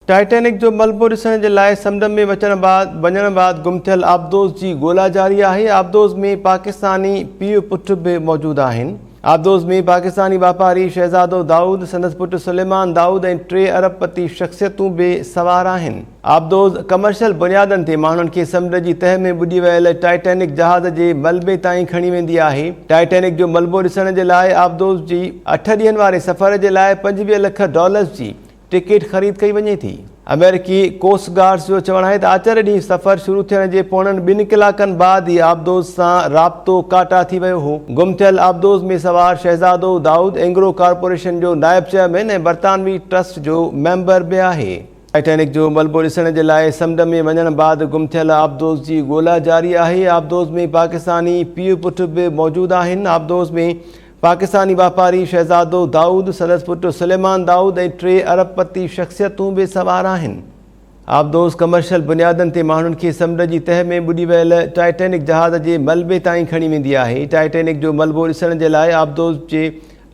Titanic जो मलबो ॾिसण जे लाइ समुंड में वञण बाद गुम थियल आबदोज़ जी ॻोल्हा जारी आहे। आबदोज़ में पाकिस्तानी पीउ पुट भी मौजूद आहिनि। आबदोज़ में पाकिस्तानी वापारी शहज़ादो दाऊद, संदसि पुट सुलेमान दाऊद ऐं 3 अरबपति शख़्सियतूं भी सवार आहिनि। आबदोज़ कमर्शियल बुनियादनि ते माण्हुनि खे समुंड जी तह में ॿुॾी वियल टाइटैनिक जहाज़ जे मलबे ताईं खणी वेंदी आहे। टाइटैनिक जो मलबो ॾिसण जे लाइ आबदोज़ जी 8 ॾींहनि वारे सफ़र जे लाइ $25 लख जी टिकट ख़रीद कई वञे थी। अमेरिकी कोस्ट गार्ड्स जो चवणु आहे त आचर ॾींहुं सफ़र शुरू थियण जे पोणनि 2 कलाकनि बाद ई आबदोज़ सां राब्तो काटा थी वियो हो। गुम थियल आबदोज़ में सवार शहज़ादो दाऊद एंग्रो कॉर्पोरेशन जो नायब चेयरमैन ऐं बरतानवी ट्रस्ट जो मेंबर भी आहे। टाइटैनिक जो मलबो ॾिसण जे लाइ समुंड में वञण बाद गुम थियल आबदोज़ जी ॻोल्हा जारी आहे। आबदोज़ में पाकिस्तानी पीउ पुट भी मौजूद आहिनि। आबदोज़ में पाकिस्तानी वापारी शहज़ादो दाऊद, संदसि पुट सुलेमान दाऊद ऐं 3 अरबपति शख़्सियतूं भी सवार आहिनि। आबदोज़ कमर्शियल बुनियादनि ते माण्हुनि खे समुंड जी तह में ॿुॾी वियल टाइटैनिक जहाज़ जे मलबे ताईं खणी वेंदी आहे। टाइटैनिक जो मलबो ॾिसण जे लाइ आबदोज़ जे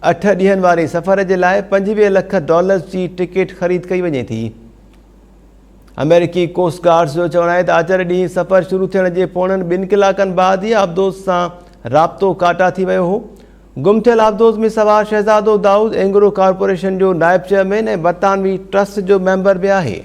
8 ॾींहनि वारे सफ़र जे लाइ $25 लख जी टिकट ख़रीद कई वञे थी। अमेरिकी कोस्ट गार्ड्स जो चवणु आहे त आचर ॾींहुं सफ़र शुरू थियण जे पोणनि 2 कलाकनि बाद ई आबदोज़ सां राब्तो काटा थी वियो हो। गुम थियल आबदोज़ में सवार शहज़ादो दाऊद एंग्रो कॉर्पोरेशन जो नायब चेयरमैन ऐं बरतानवी ट्रस्ट जो मेंबर भी आहे।